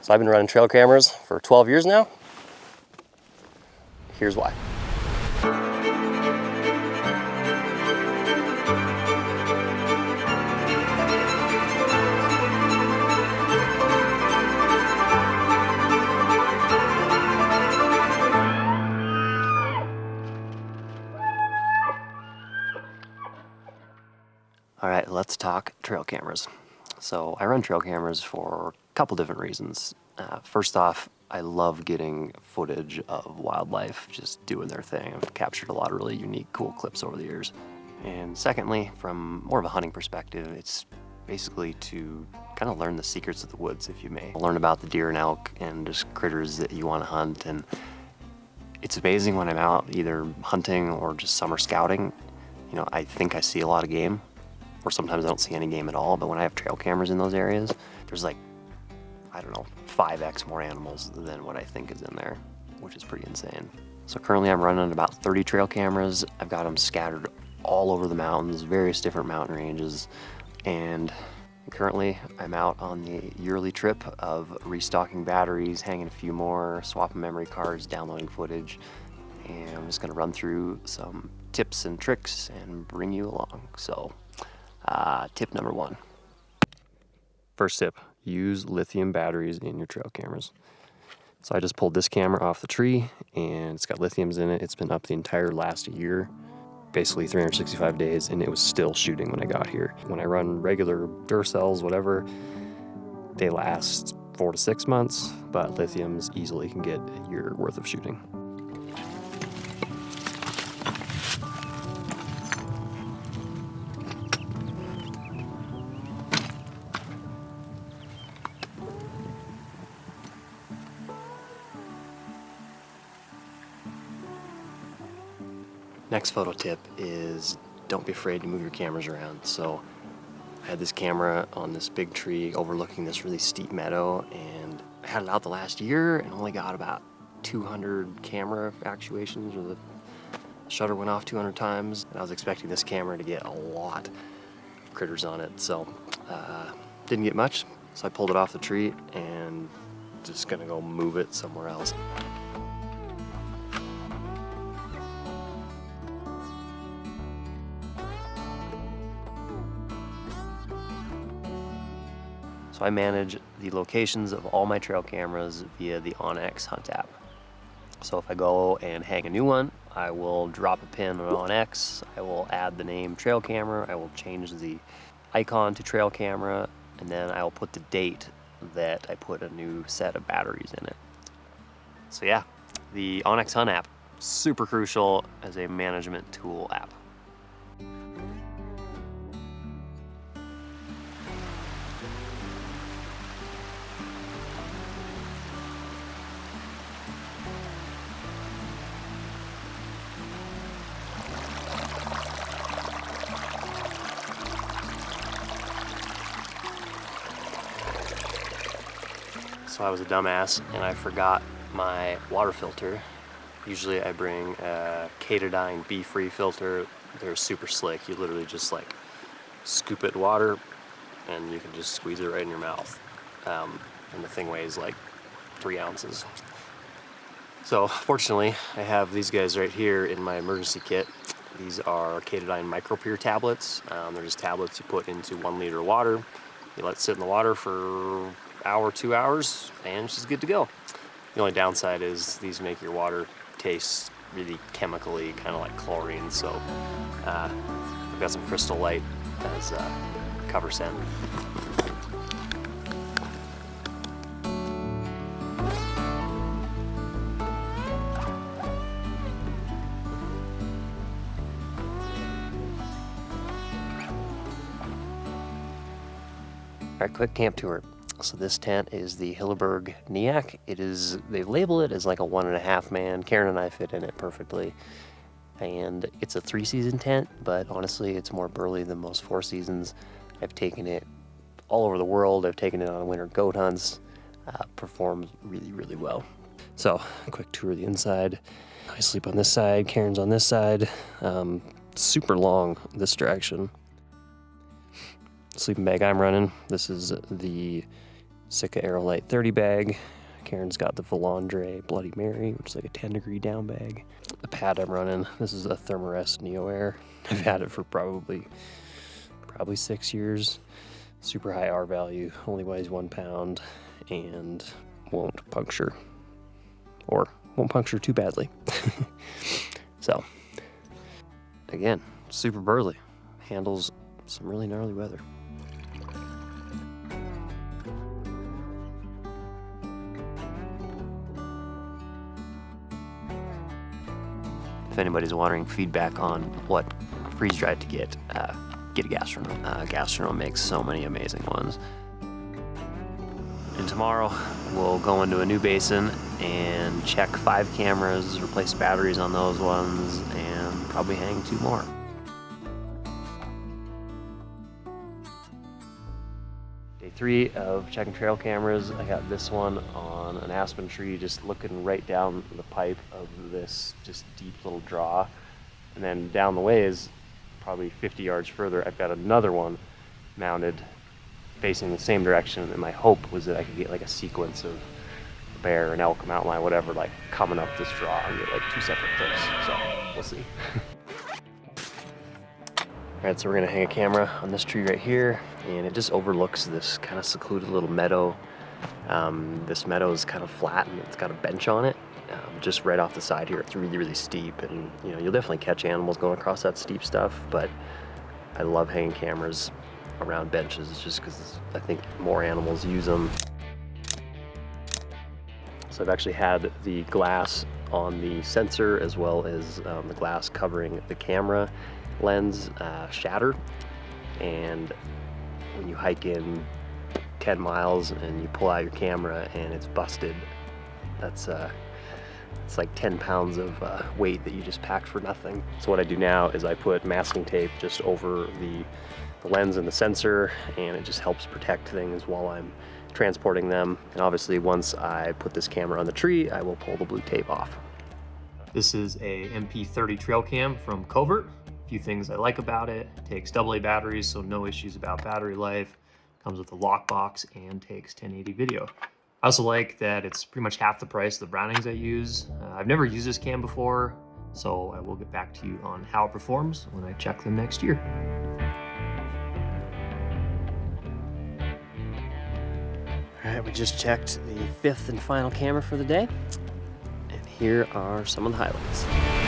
So I've been running trail cameras for 12 years now. Here's why. All right, let's talk trail cameras. So I run trail cameras for a couple different reasons. First off, I love getting footage of wildlife just doing their thing. I've captured a lot of really unique, cool clips over the years. And secondly, from more of a hunting perspective, it's basically to kind of learn the secrets of the woods, if you may. Learn about the deer and elk and just critters that you want to hunt. And it's amazing when I'm out either hunting or just summer scouting. You know, I think I see a lot of game, or sometimes I don't see any game at all, but when I have trail cameras in those areas, there's like, I don't know, 5x more animals than what I think is in there, which is pretty insane. So currently I'm running about 30 trail cameras. I've got them scattered all over the mountains, various different mountain ranges, and currently I'm out on the yearly trip of restocking batteries, hanging a few more, swapping memory cards, downloading footage, and I'm just gonna run through some tips and tricks and bring you along. So tip number 1. First tip, use lithium batteries in your trail cameras. So I just pulled this camera off the tree and it's got lithiums in it. It's been up the entire last year, basically 365 days, and it was still shooting when I got here. When I run regular Duracells, whatever, they last 4 to 6 months, but lithiums easily can get a year worth of shooting. Next photo tip is don't be afraid to move your cameras around. So I had this camera on this big tree overlooking this really steep meadow, and I had it out the last year and only got about 200 camera actuations, or the shutter went off 200 times. And I was expecting this camera to get a lot of critters on it, so didn't get much. So I pulled it off the tree and just gonna go move it somewhere else. So I manage the locations of all my trail cameras via the onX Hunt app. So if I go and hang a new one, I will drop a pin on onX, I will add the name trail camera, I will change the icon to trail camera, and then I will put the date that I put a new set of batteries in it. So yeah, the onX Hunt app, super crucial as a management tool app. So I was a dumbass and I forgot my water filter. Usually I bring a Katadyn Be-Free filter. They're super slick. You literally just like scoop it in water and you can just squeeze it right in your mouth. And the thing weighs like 3 ounces. So fortunately I have these guys right here in my emergency kit. These are Katadyn Micro-Pure tablets. They're just tablets you put into 1 liter of water. You let it sit in the water for an hour, 2 hours, and she's good to go. The only downside is these make your water taste really chemically, kind of like chlorine, so I've got some Crystal Light as cover scent. All right, quick camp tour. So this tent is the Hilleberg Niak. They label it as like a 1.5 man. Karen and I fit in it perfectly. And it's a 3-season tent, but honestly, it's more burly than most 4 seasons. I've taken it all over the world. I've taken it on winter goat hunts. Performs really, really well. So, a quick tour of the inside. I sleep on this side, Karen's on this side. Super long, this direction. Sleeping bag I'm running, this is the Sitka Aerolite 30 bag. Karen's got the Volandre Bloody Mary, which is like a 10-degree down bag. The pad I'm running, this is a Thermarest Neo Air. I've had it for probably 6 years. Super high R value, only weighs 1 pound, and won't puncture, or won't puncture too badly. So, again, super burly, handles some really gnarly weather. If anybody's wondering feedback on what freeze dried to get a Gastronome. Gastronome makes so many amazing ones. And tomorrow we'll go into a new basin and check 5 cameras, replace batteries on those ones, and probably hang 2 more. Day 3 of checking trail cameras. I got this one on an aspen tree, just looking right down the pipe of this just deep little draw. And then down the ways, probably 50 yards further, I've got another one mounted facing the same direction, and my hope was that I could get like a sequence of a bear, an elk, mountain lion, whatever, like coming up this draw and get like 2 separate clips. So we'll see. All right, so we're gonna hang a camera on this tree right here, and it just overlooks this kind of secluded little meadow. This meadow is kind of flat and it's got a bench on it. Just right off the side here, it's really, really steep, and you know, you'll definitely catch animals going across that steep stuff, but I love hanging cameras around benches just because I think more animals use them. So I've actually had the glass on the sensor as well as the glass covering the camera lens shatter, and when you hike in 10 miles and you pull out your camera and it's busted, that's it's like 10 pounds of weight that you just packed for nothing. So what I do now is I put masking tape just over the lens and the sensor, and it just helps protect things while I'm transporting them. And obviously once I put this camera on the tree, I will pull the blue tape off. This is a MP30 trail cam from Covert. A few things I like about it: it takes AA batteries, so no issues about battery life, comes with a lockbox, and takes 1080 video. I also like that it's pretty much half the price of the Brownings I use. I've never used this cam before, so I will get back to you on how it performs when I check them next year. All right, we just checked the 5th and final camera for the day, and here are some of the highlights.